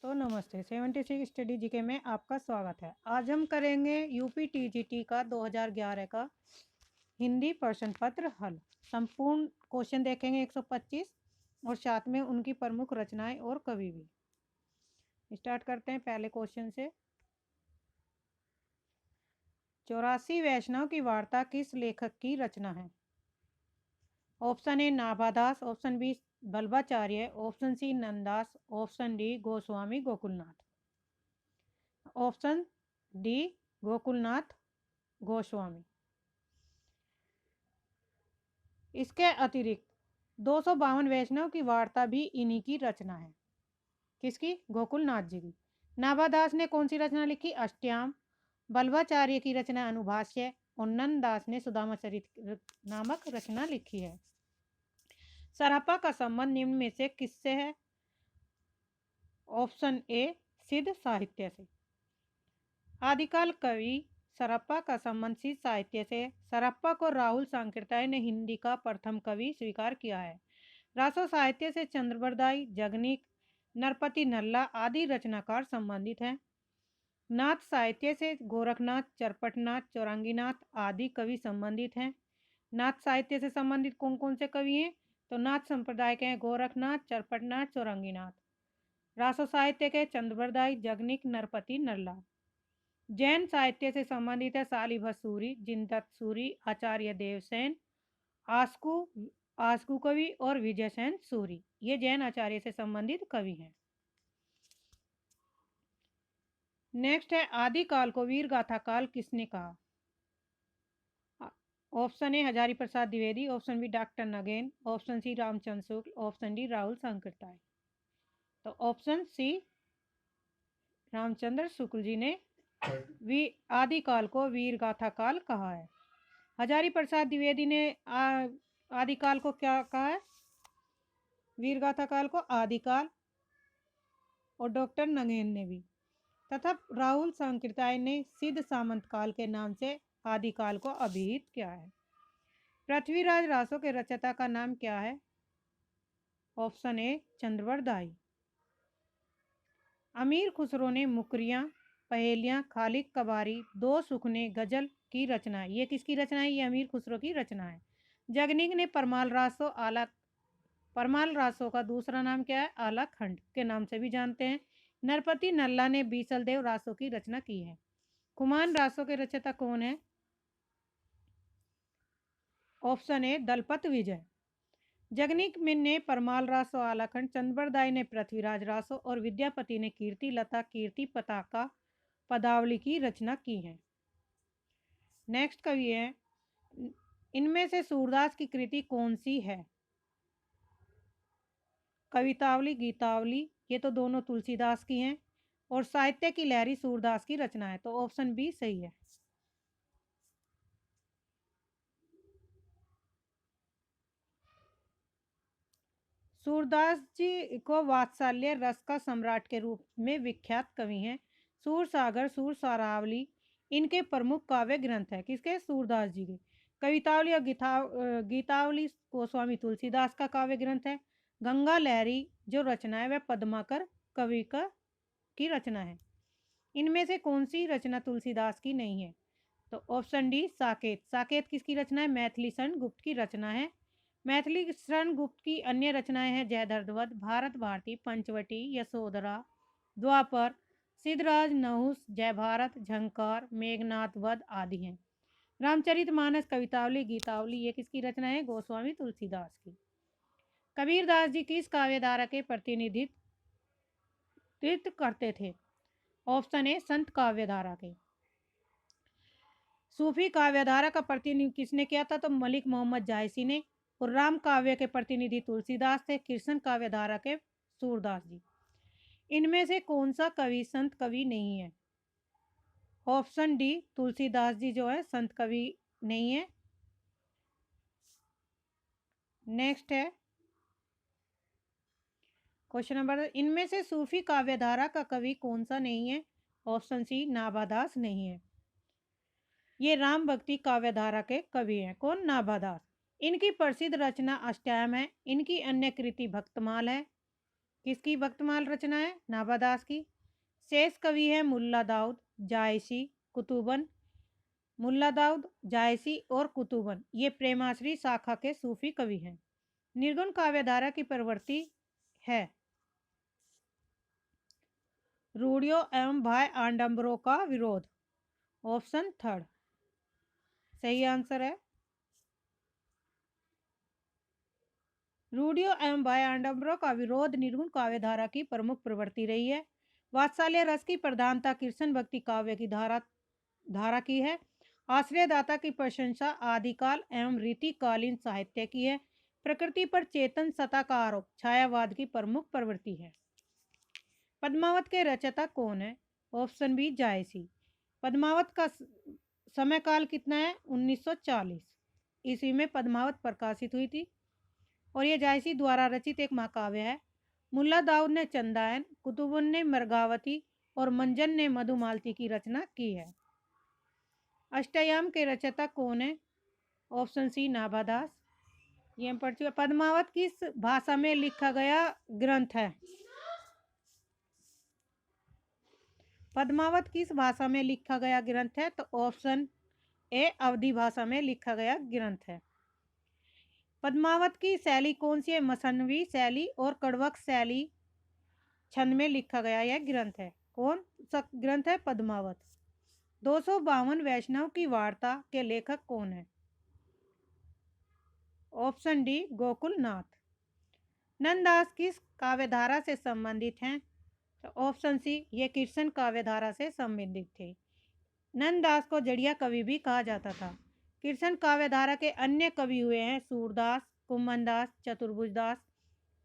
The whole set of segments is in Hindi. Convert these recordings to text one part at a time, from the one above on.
तो नमस्ते 76 स्टडी जीके में आपका स्वागत है। आज हम करेंगे यूपी टीजीटी का 2011 का हिंदी प्रश्न पत्र हल। संपूर्ण क्वेश्चन देखेंगे 125 और साथ में उनकी प्रमुख रचनाएं और कवि भी। स्टार्ट करते हैं पहले क्वेश्चन से। 84 वैष्णव की वार्ता किस लेखक की रचना है? Option A Nabhadas, option B Vallabhacharya, option C Nanddas, option D Goswami Gokulnath. Option D Gokulnath Goswami. इसके अतिरिक्त 252 वैष्णव की वार्ता भी इन्हीं की रचना है। किसकी? गोकुलनाथ जी की। नाभादास ने कौन सी रचना लिखी? अष्टयाम। बल्बाचार्य की रचना अनुभाष्य और नंददास ने सुदामाचरित नामक रचना लिखी है। सरापा का संबंध निम्न में से किससे है? ऑप्शन ए सिद्ध साहित्य से। आदिकाल कवि सरप्पा का संबंध सिद्ध साहित्य से। सरप्पा को राहुल सांकृत्याय ने हिंदी का प्रथम कवि स्वीकार किया है। रासो साहित्य से चंद्रबरदाई, जगनीक, नरपति नल्ला आदि रचनाकार संबंधित हैं। नाथ साहित्य से गोरखनाथ, चरपटनाथ, चौरंगीनाथ आदि कवि संबंधित हैं। नाथ साहित्य से संबंधित कौन कौन से कवि हैं? तो नाथ संप्रदाय के हैं गोरखनाथ, चरपटनाथ, चौरंगीनाथ। रासो साहित्य के चंद्रबरदाई, जगनीक, नरपति नल्ला। जैन साहित्य से संबंधित है शालिभस्स सूरि, जिनदत्त सूरि, आचार्य देवसेन, आस्कू कवि और विजयसेन सूरि। ये जैन आचार्य से संबंधित कवि हैं। नेक्स्ट है आदिकाल को वीर गाथा काल किसने कहा? Option A Hazari Prasad Dwivedi, option B doctor नगेन, option C Ramchandra Shukla, option D Rahul Sankrityayan. तो ऑप्शन सी रामचंद्र शुक्ल जी ने आदिकाल को वीर गाथा काल कहा है। हजारी प्रसाद द्विवेदी ने आदिकाल को क्या कहा है? वीर गाथा काल को आदिकाल। और डॉक्टर नगेन ने भी। तथा राहुल सांकृत्याय ने सिद्ध सामंत काल के नाम से आदिकाल को अभिहित किया है। पृथ्वीराज रासो के रचयिता का नाम क्या है? ऑप्शन ए चंद्रबरदाई। अमीर खुसरो ने मुकरियां, पहेलियां, खालिक कबारी, दो सुखने, गजल की रचना है। ये किसकी रचना है? ये अमीर खुसरो की रचना है। जगनीक ने परमाल रासो का दूसरा नाम क्या है? आला खंड के नाम से भी जानते हैं। नरपति नल्ला ने बीसल देव रासो की रचना की है। कुमान रासो के रचयिता कौन है? ऑप्शन ए दलपत विजय। जगनीक ने परमाल रासो, आलाखंड, चंद्रबरदाई ने पृथ्वीराज रासो और विद्यापति ने कीर्ति लता, कीर्ति पताका, पदावली की रचना की है। नेक्स्ट कवि है, इनमें से सूरदास की कृति कौन सी है? कवितावली, गीतावली, ये तो दोनों तुलसीदास की हैं। और साहित्य की लहरी सूरदास की रचना है। तो ऑप्शन बी सही है। सूरदास जी को वात्सल्य रस का सम्राट के रूप में विख्यात कवि हैं। सूर सागर, सूर सारावली इनके प्रमुख काव्य ग्रंथ है। किसके? सूरदास जी के। कवितावली और गीतावली गोस्वामी तुलसीदास का काव्य ग्रंथ है। गंगा लहरी जो रचना है वह पद्माकर कवि की रचना है। इनमें से कौन सी रचना तुलसीदास की नहीं है? तो ऑप्शन डी साकेत। साकेत किसकी रचना है? मैथिली शरण गुप्त की रचना है। मैथिली शरण गुप्त की अन्य रचनाएं हैं जयद्रथवध, भारत भारती, पंचवटी, यशोधरा, द्वापर, सिद्धराज, नहुस, जय भारत, झंकार, मेघनाथ वध आदि हैं। रामचरितमानस, कवितावली, गीतावली ये किसकी रचना है? गोस्वामी तुलसीदास की। कबीरदास जी किस काव्यधारा के प्रतिनिधित्व करते थे? ऑप्शन ए संत काव्यधारा के। सूफी काव्यधारा का प्रतिनिधित्व किसने किया था? तो मलिक मोहम्मद जायसी ने। और राम काव्य के प्रतिनिधि तुलसीदास थे। कृष्ण काव्यधारा के सूरदास जी। इनमें से कौन सा कवि संत कवि नहीं है? ऑप्शन डी तुलसीदास जी जो है संत कवि नहीं है। नेक्स्ट है क्वेश्चन नंबर, इनमें से सूफी काव्यधारा का कवि कौन सा नहीं है? ऑप्शन सी नाभादास नहीं है। ये राम भक्ति काव्यधारा के कवि हैं। कौन? नाभादास। इनकी प्रसिद्ध रचना अष्टयाम है। इनकी अन्य कृति भक्तमाल है। किसकी भक्तमाल रचना है? नाभादास की। शेष कवि है मुल्ला दाऊद, जायसी, कुतुबन। मुल्ला दाऊद, जायसी और कुतुबन ये प्रेमाश्री शाखा के सूफी कवि हैं। निर्गुण काव्यधारा की प्रवृत्ति है रूढ़ियों एवं भय आडंबरों का विरोध। ऑप्शन थर्ड सही आंसर है। रूढ़ियों एवं भय आडंबरों का विरोध निर्गुण काव्यधारा की प्रमुख प्रवृत्ति रही है। वात्सल्य रस की प्रधानता कृष्ण भक्ति काव्य की धारा की है। आश्रयदाता की प्रशंसा आदिकाल एवं रीतिकालीन साहित्य की है। प्रकृति पर चेतन सत्ता का आरोप छायावाद की प्रमुख प्रवृत्ति है। पद्मावत के रचयिता कौन है? ऑप्शन बी जायसी। पद्मावत का समय काल कितना है? 1940 ईस्वी में पद्मावत प्रकाशित हुई थी और ये जायसी द्वारा रचित एक महाकाव्य है। मुल्ला दाऊद ने चंदायन, कुतुबुन ने मृगावती और मंजन ने मधुमालती की रचना की है। अष्टयाम के रचयिता कौन है? Option C Nabhadas. ये हम पढ़ चुके। पद्मावत किस भाषा में लिखा गया ग्रंथ है? पद्मावत किस भाषा में लिखा गया ग्रंथ है? तो ऑप्शन ए अवधी भाषा में लिखा गया ग्रंथ है। पद्मावत की शैली कौन सी है? मसनवी शैली और कड़वक शैली छंद में लिखा गया यह ग्रंथ है। कौन सा ग्रंथ है? पद्मावत। 252 वैष्णव की वार्ता के लेखक कौन है? Option D Gokulnath. नंददास किस काव्यधारा से संबंधित हैं? तो ऑप्शन सी ये कृष्ण काव्यधारा से संबंधित थे। नंददास को जड़िया कवि भी कहा जाता था। कृष्ण काव्यधारा के अन्य कवि हुए हैं सूरदास, कुम्भनदास, चतुर्भुजदास,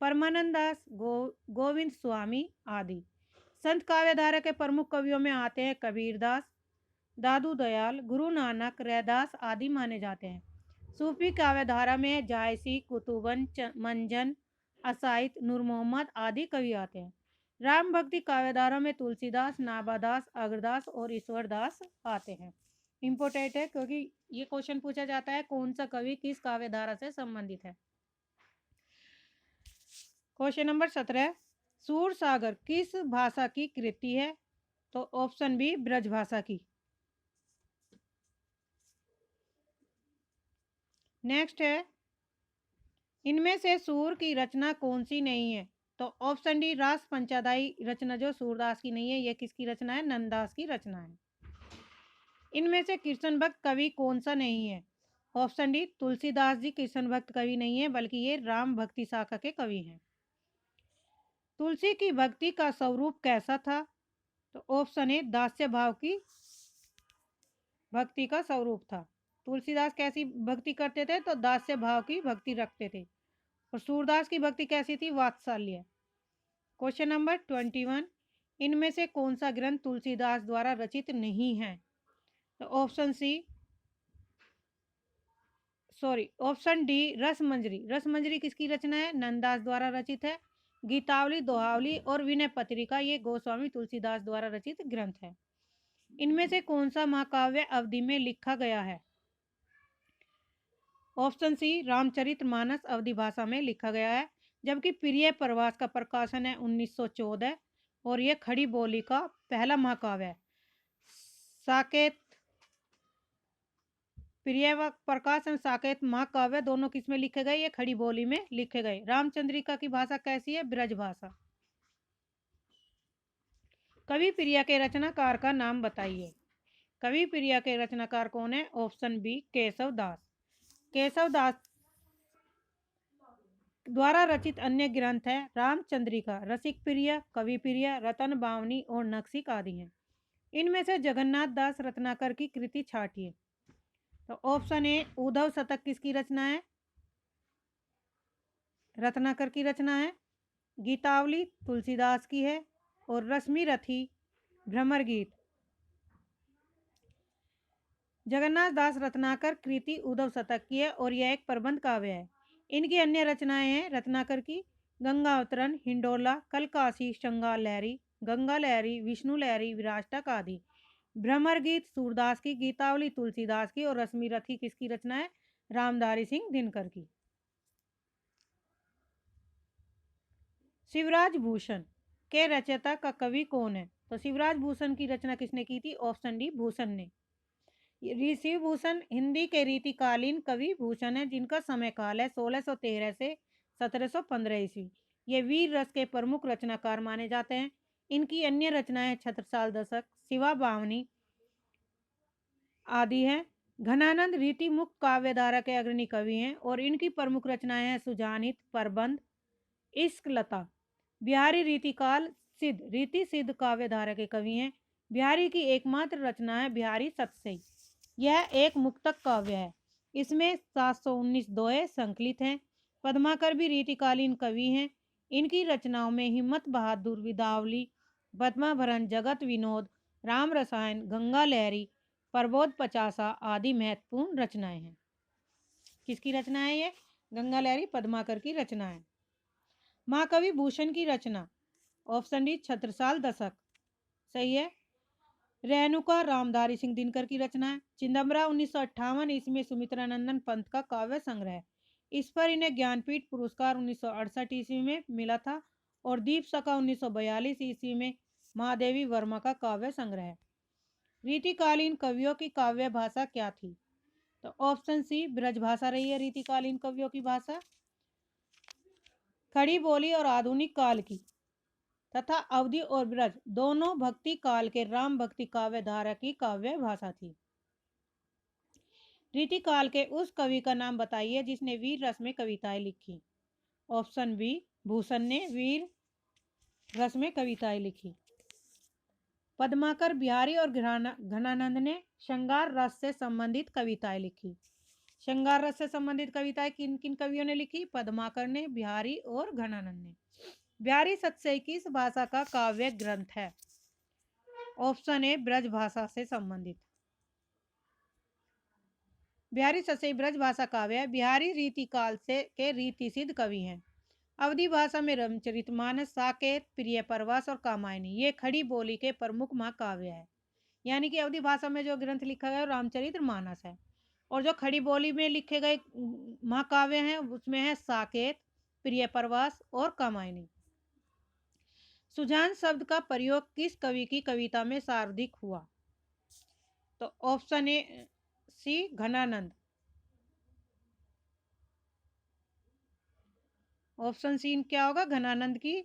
परमानंद दास, गोविंद स्वामी आदि। संत काव्यधारा के प्रमुख कवियों में आते हैं कबीरदास, दादू दयाल, गुरु नानक, रैदास आदि माने जाते हैं। सूफी काव्यधारा में जायसी, कुतुबन, मंजन, असाइद, नूर मोहम्मद आदि कवि आते हैं। राम भक्ति काव्यधारा में तुलसीदास, नाभादास, अग्रदास और ईश्वरदास आते हैं। इम्पोर्टेंट है क्योंकि ये क्वेश्चन पूछा जाता है कौन सा कवि किस काव्यधारा से संबंधित है। क्वेश्चन नंबर 17 सूर सागर किस भाषा की कृति है? तो ऑप्शन बी ब्रज भाषा की। नेक्स्ट है इनमें से सूर की रचना कौन सी नहीं है? तो ऑप्शन डी रास पंचादाई रचना जो सूरदास की नहीं है यह किसकी रचना है? नंददास की रचना है। इनमें से कृष्ण भक्त कवि कौन सा नहीं है? ऑप्शन डी तुलसीदास जी कृष्ण भक्त कवि नहीं है बल्कि ये राम भक्ति शाखा के कवि हैं। तुलसी की भक्ति का स्वरूप कैसा था? तो ऑप्शन ए दास्य भाव की भक्ति का स्वरूप था। तुलसीदास कैसी भक्ति करते थे? तो दास्य भाव की भक्ति रखते थे। और सूरदास की भक्ति कैसी थी? वात्सल्य। क्वेश्चन नंबर 21 इनमें से कौन सा ग्रंथ तुलसीदास द्वारा रचित नहीं है? तो ऑप्शन डी रसमंजरी। रसमंजरी किसकी रचना है? नंददास द्वारा रचित है। गीतावली, दोहावली और विनय पत्रिका ये गोस्वामी तुलसीदास द्वारा रचित ग्रंथ है। इनमें से कौन सा महाकाव्य अवधि में लिखा गया है? ऑप्शन सी रामचरितमानस अवधि भाषा में लिखा गया है जबकि प्रिय प्रवास का प्रकाशन है 1914 और यह खड़ी बोली का पहला महाकाव्य है। साकेत प्रिय प्रकाशन साकेत महाकाव्य दोनों किसमें लिखे गए? ये खड़ी बोली में लिखे गए। रामचंद्रिका की भाषा कैसी है? ब्रज भाषा। कवि प्रिया के रचनाकार का नाम बताइए। कवि प्रिया के रचनाकार कौन है? ऑप्शन बी केशव दास। केशव दास द्वारा रचित अन्य ग्रंथ है रामचंद्रिका, रसिक प्रिय, कवि प्रिय, रतन बावनी और नक्सिक आदि हैं। इनमें से जगन्नाथ दास रत्नाकर की कृति छाटिए। तो ऑप्शन ए उद्धव शतक किसकी रचना है? रत्नाकर की रचना है। गीतावली तुलसीदास की है और रश्मि रथी भ्रमर गीत जगन्नाथ दास रत्नाकर कृति उद्धव शतक की है और यह एक प्रबंध काव्य है। इनकी अन्य रचनाएं हैं रत्नाकर की गंगा अवतरण, हिंडोला, कलकाशी, शंगा लहरी, गंगा लहरी, विष्णु लहरी, विराष्टक आदि। भ्रमर गीत सूरदास की, गीतावली तुलसीदास की और रश्मि रथी किसकी रचना है? रामधारी सिंह दिनकर की। शिवराज भूषण के रचयिता का कवि कौन है? तो शिवराज भूषण की रचना किसने की थी? ऑप्शन डी भूषण ने। ऋषि भूषण हिंदी के रीतिकालीन कवि भूषण है जिनका समय काल है 1613 से 1715 ईस्वी। ये वीर रस के प्रमुख रचनाकार माने जाते हैं। इनकी अन्य रचनाएं छत्रसाल दशक, शिवा बावनी आदि हैं। घनानंद रीति मुक्त काव्यधारा के अग्रणी कवि हैं और इनकी प्रमुख रचनाएं हैं सुजानित, प्रबंध, इश्क लता। बिहारी रीतिकाल सिद्ध रीति सिद्ध काव्यधारा के कवि हैं। बिहारी की एकमात्र रचना है बिहारी सतसई। यह एक मुक्तक काव्य है। इसमें 719 दोहे संकलित हैं। पद्माकर भी रीतिकालीन कवि हैं। इनकी रचनाओं में हिम्मत बहादुर, विदावली, पद्माभरण, जगत विनोद, राम रसायन, गंगा लहरी, प्रबोध पचासा आदि महत्वपूर्ण रचनाएं हैं। किसकी रचना है ये? गंगा लहरी, पद्माकर की रचना है। महाकवि भूषण की रचना, ऑप्शन डी छत्रसाल दशक सही है। रेणुका रामधारी सिंह दिनकर की रचना है। चिदम्बरा 1958 इसमें सुमित्रानंदन पंत का काव्य संग्रह। इस पर इन्हें ज्ञानपीठ पुरस्कार 1968 ईस्वी में मिला था और दीप सका 1942 ईस्वी में महादेवी वर्मा का काव्य संग्रह। रीतिकालीन कवियों की काव्य भाषा क्या थी? तो ऑप्शन सी ब्रजभाषा रही है रीतिकालीन कवियों की भाषा। खड़ी बोली और आधुनिक काल की तथा अवधि और ब्रज दोनों भक्ति काल के राम भक्ति काव्य धारा की काव्य भाषा थी। रीति काल के उस कवि का नाम बताइए जिसने वीर रस में कविताएं लिखी। ऑप्शन बी भूषण ने वीर रस में कविताएं लिखी। पद्माकर, बिहारी और घनानंद ने श्रृंगार रस से संबंधित कविताएं लिखी। श्रृंगार रस से संबंधित कविताएं किन किन कवियों ने लिखी? पद्माकर ने, बिहारी और घनानंद ने। बिहारी सतसई किस भाषा का काव्य ग्रंथ है? ऑप्शन ए ब्रज भाषा से संबंधित। बिहारी सतसई ब्रज भाषा काव्य है। बिहारी रीति काल से के रीति सिद्ध कवि हैं। अवधि भाषा में रामचरितमानस, साकेत, प्रिय प्रवास और कामायनी ये खड़ी बोली के प्रमुख महाकाव्य है। यानी कि अवधि भाषा में जो ग्रंथ लिखा गया रामचरितमानस है और जो खड़ी बोली में लिखे गए महाकाव्य हैं उसमें है साकेत, प्रिय प्रवास और कामायनी। सुजान शब्द का प्रयोग किस कवि की कविता में सर्वाधिक हुआ? तो option A C Ghananand. Option C क्या होगा? घनानंद की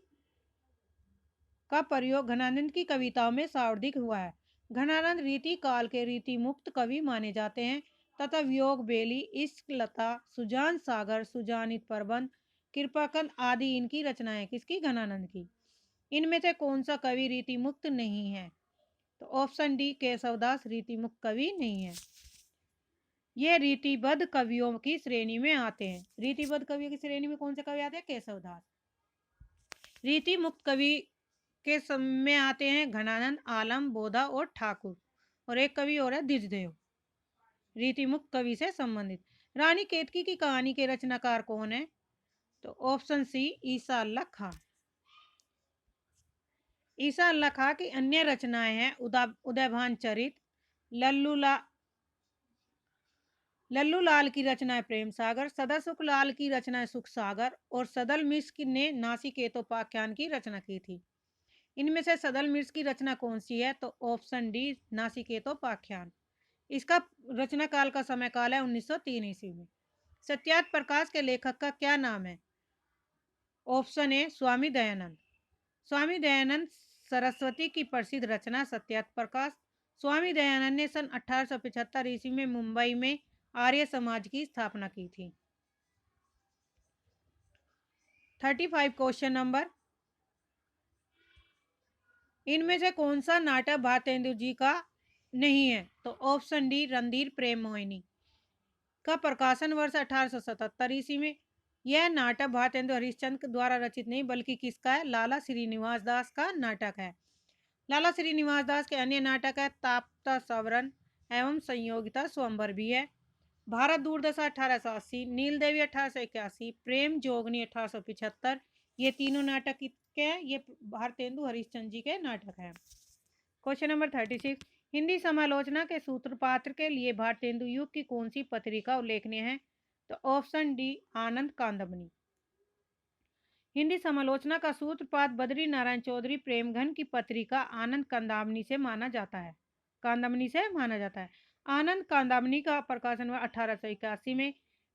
का प्रयोग घनानंद की कविताओं में सर्वाधिक हुआ है। घनानंद रीति काल के रीति मुक्त कवि माने जाते हैं तथा वियोग बेली, इश्क लता, सुजान सागर, सुजानित प्रबंध, कृपाकंद आदि इनकी रचनाएं किसकी? घनानंद की। इनमें से कौन सा कवि रीति मुक्त नहीं है? तो ऑप्शन डी केशवदास रीति मुक्त कवि नहीं है। ये रीतिबद्ध कवियों की श्रेणी में आते हैं। रीतिबद्ध कवियों की श्रेणी में कौन से कवि आते हैं? केशवदास। रीति मुक्त कवि के में आते हैं घनानंद, आलम, बोधा और ठाकुर और एक कवि और है द्विजदेव। रीति मुक्त कवि से संबंधित। रानी केतकी की कहानी के रचनाकार कौन है? तो ऑप्शन सी ईसा अल्लाह खां। ईसा अल्लाह खां की अन्य रचनाएं हैं उदयभान चरित, लल्लू लाल की रचनाएं प्रेम सागर, सदा सुख लाल की रचनाएं सुख सागर और सदल मिश्र ने नासिकेतोपाख्यान की रचना की थी। इनमें से सदल मिर्च की रचना कौन सी है? तो ऑप्शन डी नासिकेतोपाख्यान। इसका रचना काल का समय काल है 1903 ईस्वी में। सत्यार्थ प्रकाश के लेखक का क्या नाम है? ऑप्शन ए स्वामी दयानंद। स्वामी दयानंद सरस्वती की प्रसिद्ध रचना सत्यार्थ प्रकाश। स्वामी दयानंद ने सन 1875 ईस्वी में मुंबई में आर्य समाज की स्थापना की थी। 35 क्वेश्चन नंबर। इनमें से कौन सा नाटक भारतेंदु जी का नहीं है? तो ऑप्शन डी रणधीर प्रेम मोहिनी का प्रकाशन वर्ष 1877 ईस्वी में। यह नाटक भारतेंदु हरिश्चंद्र द्वारा रचित नहीं बल्कि किसका है? लाला श्रीनिवास दास का नाटक है। लाला श्रीनिवास दास के अन्य नाटक है ताप्ता सवरण एवं संयोगिता स्वयंवर भी है। भारत दुर्दशा 1880, नील देवी 1881, प्रेम जोगनी 1875। ये तीनों नाटक किसके हैं? ये भारतेंदु हरिश्चंद्र जी के नाटक हैं। Question number 36। हिंदी समालोचना के सूत्रपात्र के लिए भारतेंदु युग की कौन सी पत्रिका उल्लेखनीय है? तो ऑप्शन डी आनंद कांदबनी। हिंदी समालोचना का सूत्रपात बद्री नारायण चौधरी प्रेमघन की पत्रिका आनंद कांदामनी से माना जाता है। आनंद कांदामनी का प्रकाशन हुआ 1881 में।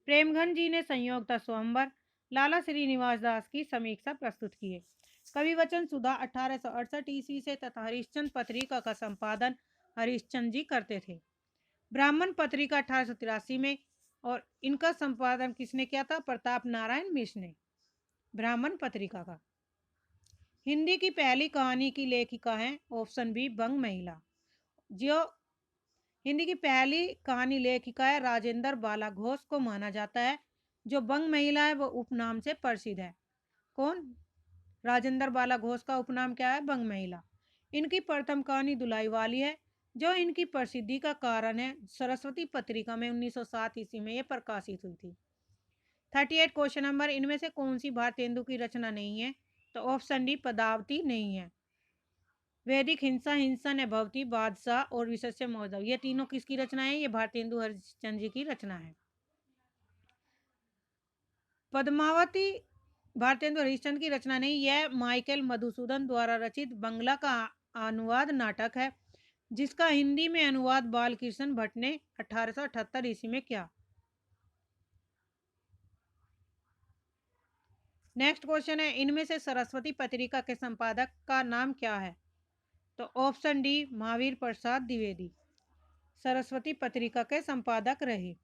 प्रेमघन जी ने संयोगता स्वयंवर लाला श्रीनिवास दास की समीक्षा प्रस्तुत की है। कवि वचन सुधा 1868 ईस्वी से तथा हरिश्चंद्र पत्रिका का संपादन हरिश्चंद्र जी करते थे। ब्राह्मण पत्रिका 1883 में, और इनका संपादन किसने किया था? प्रताप नारायण मिश्र ने। ब्राह्मण पत्रिका का। हिंदी की पहली कहानी की लेखिका है ऑप्शन बी बंग महिला। जो हिंदी की पहली कहानी लेखिका है राजेंद्र बाला घोष को माना जाता है। जो बंग महिला है वो उपनाम से प्रसिद्ध है। कौन? राजेंद्र बाला घोष का उपनाम क्या है? बंग महिला। इनकी प्रथम कहानी दुलाई वाली है, जो इनकी प्रसिद्धि का कारण है। सरस्वती पत्रिका में 1907 ईस्वी में ये प्रकाशित हुई थी। 38 क्वेश्चन नंबर, इनमें से कौन सी भारतेंदु की रचना नहीं है? तो ऑप्शन डी पदावती नहीं है। वैदिक हिंसा, हिंसा ने भवती, बादशाह और विशेष्य मौजव, ये तीनों किसकी रचना है? ये भारतेंदु हरिश्चंद्र जी की रचना है। पद्मावती भारतेंदु हरिश्चंद्र की रचना नहीं, यह माइकल मधुसूदन द्वारा रचित बंगला का अनुवाद नाटक है, जिसका हिंदी में अनुवाद बालकृष्ण भट्ट ने 1878 ईस्वी में किया। नेक्स्ट क्वेश्चन है, इनमें से सरस्वती पत्रिका के संपादक का नाम क्या है? तो ऑप्शन डी महावीर प्रसाद द्विवेदी सरस्वती पत्रिका के संपादक रहे।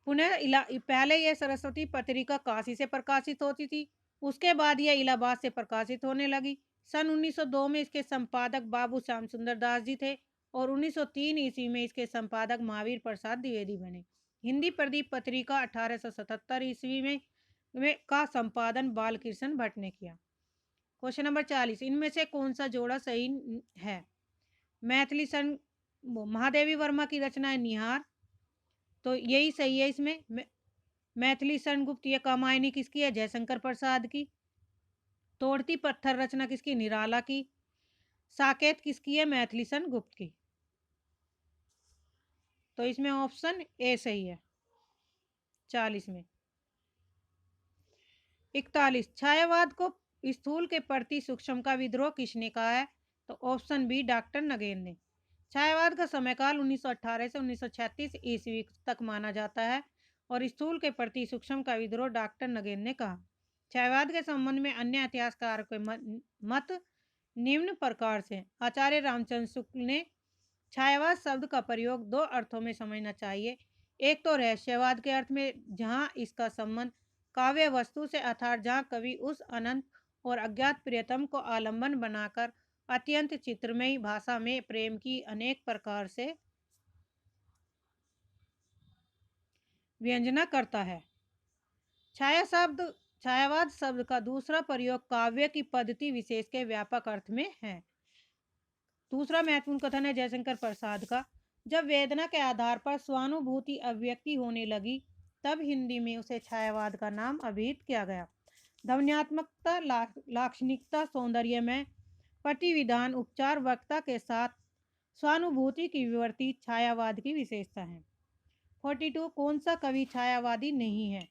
पुनः पहले यह सरस्वती पत्रिका काशी से प्रकाशित होती थी, उसके बाद यह इलाहाबाद से प्रकाशित होने लगी। सन 1902 में इसके संपादक बाबू श्याम सुंदर दास जी थे, और 1903 ईस्वी में इसके संपादक महावीर प्रसाद द्विवेदी बने। हिंदी प्रदीप पत्रिका 1877 ईस्वी में का संपादन बालकृष्ण भट्ट ने किया। क्वेश्चन नंबर 40, इनमें से कौन सा जोड़ा सही है? मैथिली सन महादेवी वर्मा की रचना है निहार, तो यही सही है। इसमें मैथिली शरण गुप्त, ये कामायनी किसकी है? जयशंकर प्रसाद की। तोड़ती पत्थर रचना किसकी? निराला की। साकेत किसकी है? मैथिली शरण गुप्त की। तो इसमें ऑप्शन ए सही है 40 में। 41, छायावाद को स्थूल के प्रति सूक्ष्म का विद्रोह किसने कहा है? तो ऑप्शन बी डॉक्टर नगेन ने। छायावाद का समयकाल 1918 से 1936 ईस्वी तक माना जाता है, और स्थूल के प्रति सूक्ष्म का विद्रोह डॉक्टर नगेन ने कहा। छायावाद के संबंध में अन्य इतिहासकार के मत निम्न प्रकार से। आचार्य रामचंद्र शुक्ल ने छायावाद शब्द का प्रयोग दो अर्थों में समझना चाहिए। एक तो रहस्यवाद के अर्थ में, जहां इसका संबंध काव्य वस्तु से, अर्थात जहां कवि उस अनंत और अज्ञात प्रियतम को आलंबन बनाकर अत्यंत चित्रमयी भाषा में प्रेम की अनेक प्रकार से व्यंजना करता है। छायावाद शब्द का दूसरा प्रयोग काव्य की पद्धति विशेष के व्यापक अर्थ में है। दूसरा महत्वपूर्ण कथन है जयशंकर प्रसाद का, जब वेदना के आधार पर स्वानुभूति अभिव्यक्ति होने लगी, तब हिंदी में उसे छायावाद का नाम अभिहित किया गया। ध्वन्यात्मकता, लाक्षणिकता, सौंदर्य में प्रतिविधान, उपचार, वक्ता के साथ स्वानुभूति की विवर्ती छायावाद की विशेषता है। 42, कौन सा कवि छायावादी नहीं है?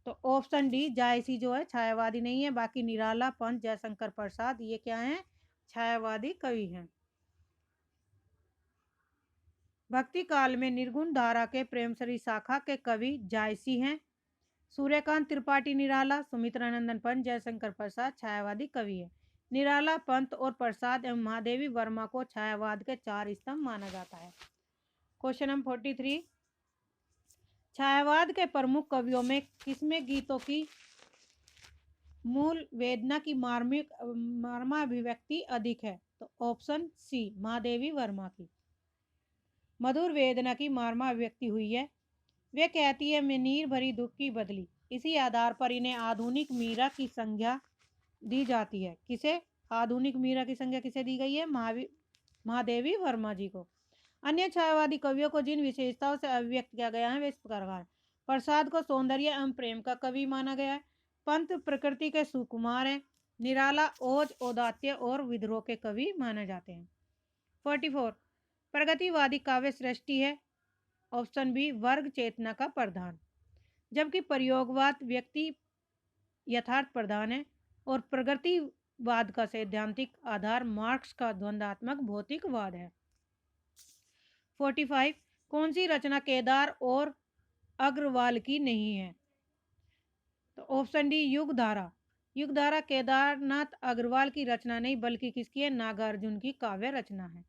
तो ऑप्शन डी जायसी जो है छायावादी नहीं है, बाकी निराला, पंत, जयशंकर प्रसाद ये क्या है? छायावादी कवि हैं। भक्ति काल में निर्गुण धारा के प्रेमश्री शाखा के कवि जायसी हैं। सूर्यकांत त्रिपाठी निराला, सुमित्रानंदन पंत, जयशंकर प्रसाद छायावादी कवि है। निराला, पंत और प्रसाद एवं महादेवी वर्मा को छायावाद के 4 स्तंभ माना जाता है। क्वेश्चन नंबर 43, छायावाद के प्रमुख कवियों में किसमें गीतों की मूल वेदना की मर्माभिव्यक्ति अधिक है? तो ऑप्शन सी महादेवी वर्मा की मधुर वेदना की मर्माभिव्यक्ति हुई है। वे कहती है मैं नीर भरी दुख की बदली। इसी आधार पर इन्हें आधुनिक मीरा की संज्ञा दी जाती है। किसे? आधुनिक मीरा की संज्ञा किसे दी गई है? महादेवी वर्मा जी को। अन्य छायावादी कवियों को जिन विशेषताओं से अभिव्यक्त किया गया है वे इस प्रकार: प्रसाद को सौंदर्य एवं प्रेम का कवि माना गया है। पंत प्रकृति के सुकुमार है। निराला ओज, औदात्य और विद्रोह के कवि माने जाते हैं। 44, प्रगतिवादी काव्य सृष्टि है। ऑप्शन बी वर्ग चेतना का प्रधान, जबकि प्रयोगवाद व्यक्ति यथार्थ प्रधान है और प्रगतिवाद का सैद्धांतिक आधार मार्क्स का द्वंद्वात्मक भौतिकवाद है। 45 कौन सी रचना केदार और अग्रवाल की नहीं है? तो ऑप्शन डी युगधारा। युगधारा केदारनाथ अग्रवाल की रचना नहीं बल्कि किसकी है? नागार्जुन की काव्य रचना है।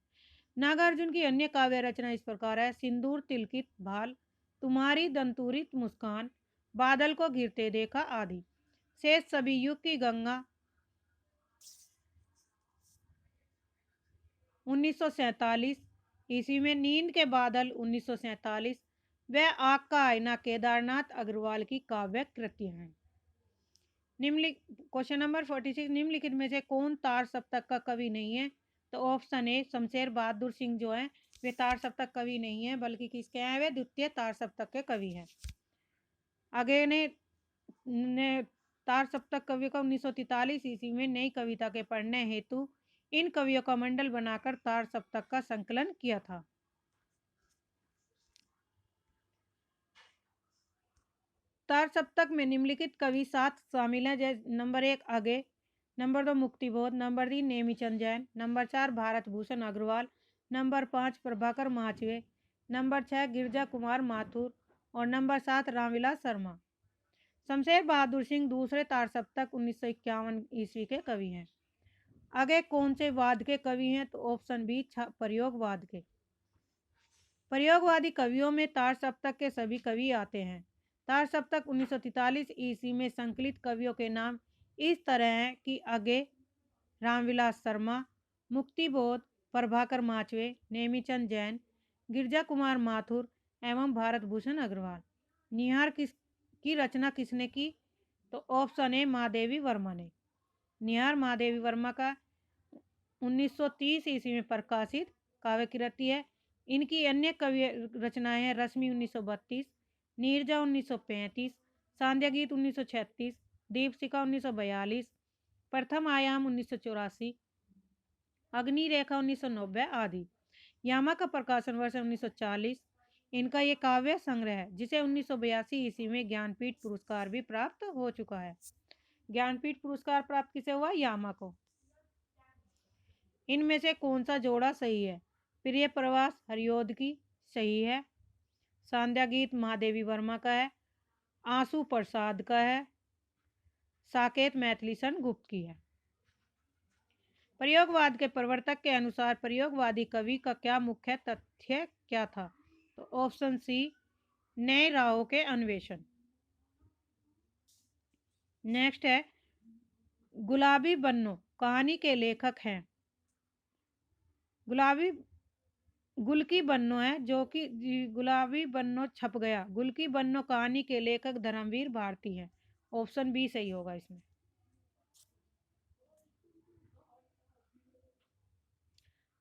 नागार्जुन की अन्य काव्य रचना इस प्रकार है: सिंदूर तिलकित भाल, तुम्हारी दंतुरित मुस्कान, बादल को घिरते देखा आदि। शेष सभी युग की गंगा 1947 ईस्वी में, नींद के बादल 1947 व आग का आईना केदारनाथ अग्रवाल की काव्य कृतियां हैं। क्वेश्चन नंबर 46 निम्नलिखित में से कौन तार सप्तक का कवि नहीं है? तो ऑप्शन ए शमशेर बहादुर सिंह जो है वे तार सप्तक कवि नहीं है बल्कि किसके हैं? वे द्वितीय तार सप्तक के कवि हैं। आगे ने तार सप्तक कवियों का 1943 ईस्वी में नई कविता के पढ़ने हेतु इन कवियों का मंडल बनाकर तार सप्तक का संकलन किया था। तार सप्तक में निम्नलिखित कवि 7 शामिल हैं, जैसे नंबर 1 आगे, number 2 Muktibodh, number 3 Nemichand Jain, number 4 Bharat Bhushan Agrawal, number 5 Prabhakar Machwe, number 6 Girija Kumar Mathur और नंबर 7 रामविलास शर्मा। शमशेर बहादुर सिंह दूसरे तार सप्तक 1951 ईस्वी के कवि हैं। आगे कौन से वाद के कवि हैं? तो ऑप्शन बी प्रयोगवाद के। प्रयोगवादी कवियों में तार सप्तक के सभी कवि आते हैं। तार सप्तक 1943 ईस्वी में संकलित कवियों के नाम इस तरह हैं कि आगे रामविलास शर्मा, मुक्तिबोध, प्रभाकर माचवे, नेमीचंद जैन, गिरजा कुमार माथुर एवं भारत भूषण अग्रवाल। निहार की रचना किसने की? तो ऑप्शन ए महादेवी वर्मा ने। निहार महादेवी वर्मा का 1930 ईस्वी में प्रकाशित काव्य कृति है। इनकी अन्य काव्य रचनाएं हैं: रश्मि 1932, नीरजा 1935, सांध्या गीत 1936, दीपशिखा 1942, प्रथम आयाम 1984, अग्नि रेखा 1990 आदि। यामा का प्रकाशन वर्ष 1940। इनका ये काव्य संग्रह है जिसे 1982 ईस्वी में ज्ञानपीठ पुरस्कार भी प्राप्त हो चुका है। ज्ञानपीठ पुरस्कार प्राप्त किसे हुआ? यामा को। इनमें से कौन सा जोड़ा सही है? प्रिय प्रवास हरियोध की सही है, सांध्या गीत महादेवी वर्मा का है, आंसू प्रसाद का है, साकेत मैथिलीशन गुप्त की है। प्रयोगवाद के प्रवर्तक के अनुसार प्रयोगवादी कवि का क्या मुख्य तथ्य क्या था? तो ऑप्शन सी नए राहों के अन्वेषण। नेक्स्ट है गुलाबी बन्नो कहानी के लेखक हैं। गुल की बन्नो है जो कि गुलाबी बन्नो छप गया। गुल की बन्नो कहानी के लेखक धर्मवीर भारती हैं। ऑप्शन बी सही होगा इसमें।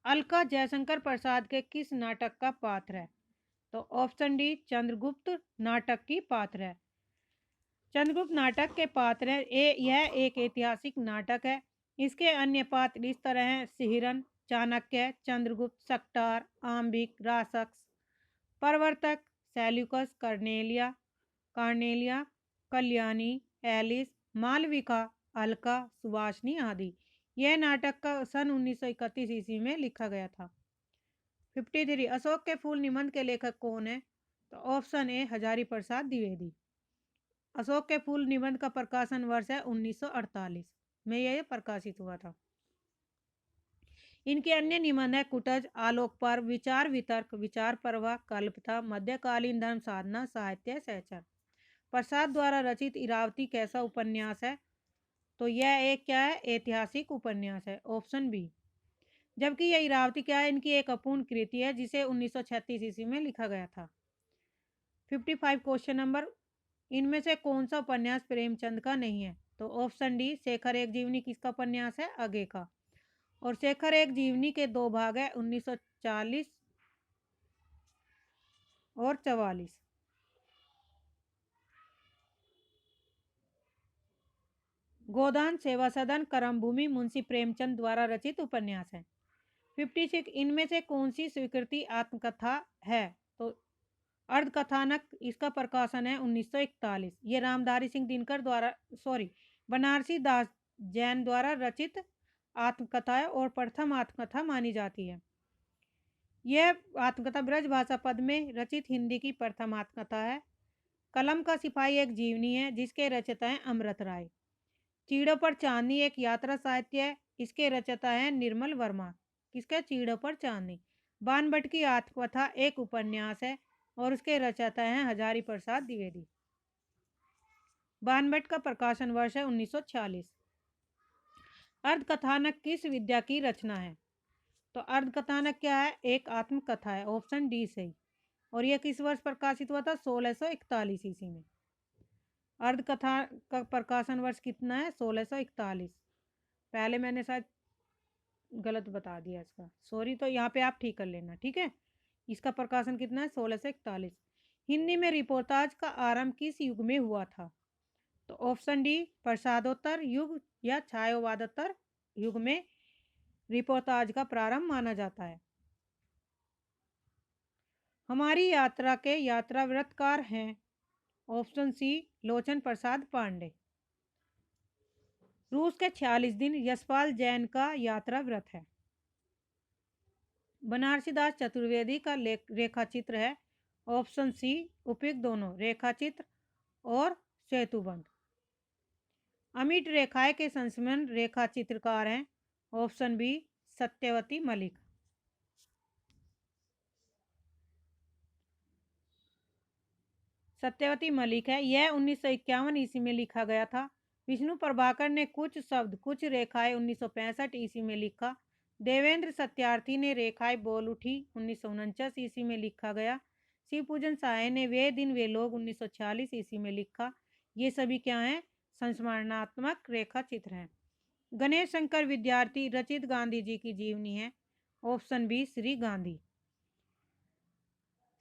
अलका जयशंकर प्रसाद के किस नाटक का पात्र है? तो ऑप्शन डी चंद्रगुप्त नाटक की पात्र है। चंद्रगुप्त नाटक के पात्र है। यह एक ऐतिहासिक नाटक है। इसके अन्य पात्र इस तरह हैं: सिहिरन, चाणक्य, चंद्रगुप्त, सक्टार, आम्बिक, रासक्स, प्रवर्तक, Seleucus, Cornelia, Kalyani, Alice, Malavika, Alka, Suvasini आदि। यह नाटक का सन 1931 ईस्वी में लिखा गया था। 53 अशोक के फूल निबंध के लेखक कौन है? तो ऑप्शन ए हजारी प्रसाद द्विवेदी। अशोक के फूल निबंध का प्रकाशन वर्ष है 1948 में यह प्रकाशित हुआ था। इनके अन्य निबंध है कुटज, आलोक पर्व, विचार वितर्क, विचार प्रवाह, कल्पता, मध्यकालीन धर्म साधना, साहित्य सहचर। प्रसाद द्वारा रचित इरावती कैसा उपन्यास है? तो यह एक क्या है? ऐतिहासिक उपन्यास है। Option B. जबकि यह इरावती क्या है? इनकी एक अपूर्ण कृति है जिसे 1936 ईस्वी में लिखा गया था। 55 क्वेश्चन नंबर, इनमें से कौन सा उपन्यास प्रेमचंद का नहीं है? तो ऑप्शन डी शेखर एक जीवनी किसका उपन्यास है? आगे का। और शेखर एक जीवनी के 2 भाग है, 1940 और 44। गोदान, सेवा सदन, कर्मभूमि मुंशी प्रेमचंद द्वारा रचित उपन्यास है। 56 इनमें से कौन सी स्वीकृति आत्मकथा है? तो अर्धकथानक, इसका प्रकाशन है 1941। ये रामधारी सिंह दिनकर द्वारा बनारसी दास जैन द्वारा रचित आत्मकथा है और प्रथम आत्मकथा मानी जाती है। यह आत्मकथा ब्रजभाषा पद में रचित हिंदी की प्रथम आत्मकथा है। कलम का सिपाही एक जीवनी है जिसके रचयिता हैं अमृत राय। चीड़ों पर चांदनी एक यात्रा साहित्य है, इसके रचयिता हैं निर्मल वर्मा। किसका? चीड़ों पर चांदनी। बाणभट्ट की आत्मकथा एक उपन्यास है और उसके रचयिता हैं हजारी प्रसाद द्विवेदी। बाणभट्ट का प्रकाशन वर्ष है 1946। अर्धकथानक किस विद्या की रचना है? तो अर्धकथानक क्या है? एक आत्मकथा है, ऑप्शन डी सही। और यह किस वर्ष प्रकाशित हुआ था? 1641 ईस्वी में। अर्धकथा का प्रकाशन वर्ष कितना है? 1641। पहले मैंने शायद गलत बता दिया इसका, सॉरी, तो यहाँ पे आप ठीक कर लेना, ठीक है। इसका प्रकाशन कितना है? 1641। हिंदी में रिपोर्टाज का आरंभ किस युग में हुआ था? तो ऑप्शन डी प्रसादोत्तर युग या छायावादोत्तर युग में रिपोर्टाज का प्रारंभ माना जाता है। हमारी यात्रा के यात्रा व्रतकार हैं, ऑप्शन सी लोचन प्रसाद पांडे। रूस के 46 दिन यशपाल जैन का यात्रा व्रत है। बनारसी दास चतुर्वेदी का रेखा चित्र है, ऑप्शन सी उपयुक्त दोनों, रेखा चित्र और सेतुबंध। अमिट रेखाएं के संस्मरण रेखा चित्रकार हैं, ऑप्शन बी सत्यवती मलिक। सत्यवती मलिक है, यह 1951 ईस्वी में लिखा गया था। विष्णु प्रभाकर ने कुछ शब्द कुछ रेखाएं 1965 ईस्वी में लिखा। देवेंद्र सत्यार्थी ने रेखाएं बोल उठी 1949 ईस्वी में लिखा गया। शिव पूजन साय ने वे दिन वे लोग 1946 ईस्वी में लिखा। ये सभी क्या हैं? संस्मरणात्मक रेखा चित्र हैं। गणेश शंकर विद्यार्थी रचित गांधी जी की जीवनी है, ऑप्शन बी श्री गांधी।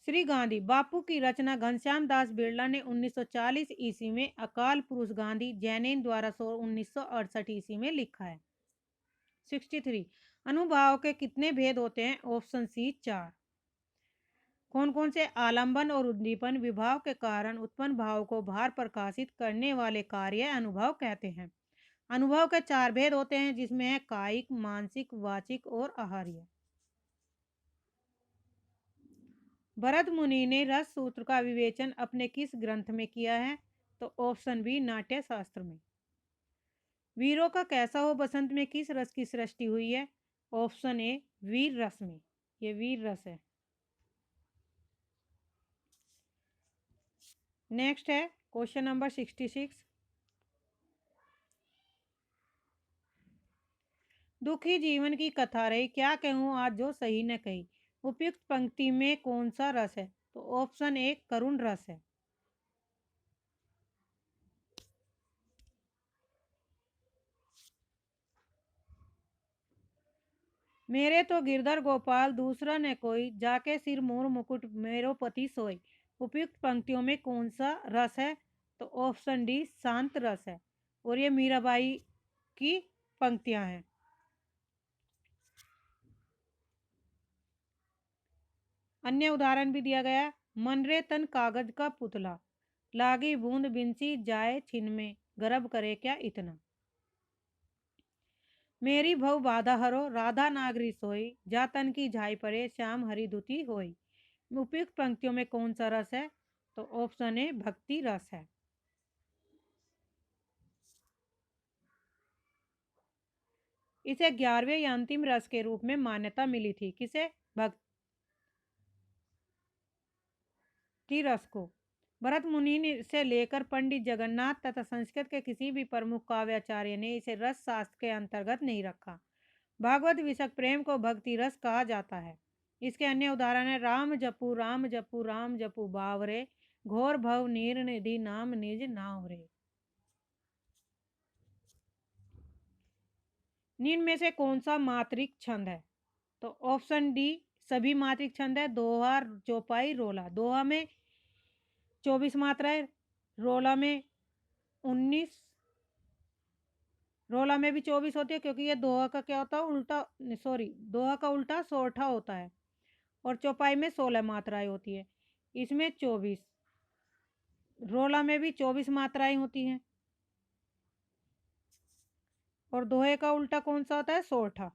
श्री गांधी बापू की रचना घनश्याम दास बिरला ने 1940 ईस्वी में अकाल पुरुष गांधी जैनेन द्वारा 1968 ईस्वी में लिखा है। 63 अनुभाव के कितने भेद होते हैं? Option C 4। कौन कौन से? आलंबन और उद्दीपन विभाव के कारण उत्पन्न भाव को बाहर प्रकाशित करने वाले कार्य अनुभव कहते हैं। अनुभव के 4 भेद होते हैं जिसमें है कायिक, मानसिक, वाचिक और आहार्य। भरत मुनि ने रस सूत्र का विवेचन अपने किस ग्रंथ में किया है? तो ऑप्शन बी नाट्य शास्त्र में। वीरों का कैसा हो बसंत में किस रस की सृष्टि हुई है? ऑप्शन ए वीर रस में। ये वीर रस है। नेक्स्ट है क्वेश्चन नंबर 66। दुखी जीवन की कथा रही, क्या कहूँ आज जो सही न कही। उपयुक्त पंक्ति में कौन सा रस है? तो ऑप्शन ए करुण रस है। मेरे तो गिरधर गोपाल दूसरा न कोई, जाके सिर मोर मुकुट मेरो पति सोई। उपयुक्त पंक्तियों में कौन सा रस है? तो ऑप्शन डी शांत रस है। और ये मीराबाई की पंक्तियां हैं। अन्य उदाहरण भी दिया गया। मन रे तन कागज का पुतला, लागी बूंद बिनसी जाए छिन में, गर्भ करे क्या इतना। मेरी भव बाधा हरो राधा नागरी सोई, जा तन की झाई परे श्याम हरि दुती होई। उपयुक्त पंक्तियों में कौन सा रस है? तो ऑप्शन ए भक्ति रस है। इसे 11वें या अंतिम रस के रूप में मान्यता मिली थी। किसे? भक्ति रस को। भरत मुनि से लेकर पंडित जगन्नाथ तथा संस्कृत के किसी भी प्रमुख काव्याचार्य ने इसे रस शास्त्र के अंतर्गत नहीं रखा। भागवत विषक प्रेम को भक्ति रस कहा जाता है। इसके अन्य उदाहरण है राम जपू राम जपू बावरे, घोर भव नीर निधि नाम निज नाव रे। निम्न में से कौन सा मात्रिक छंद है? तो ऑप्शन डी सभी मात्रिक छंद है। दोहा, चौपाई, रोला। दोहा में 24 मात्राएं, रोला में 19, रोला में भी 24 होती है क्योंकि ये दोहा का क्या होता है? उल्टा, सॉरी, दोहा का उल्टा सोरठा होता है। और चौपाई में 16 मात्राएं होती है, इसमें 24। रोला में भी 24 मात्राएं होती हैं। और दोहे का उल्टा कौन सा होता है? सोरठा।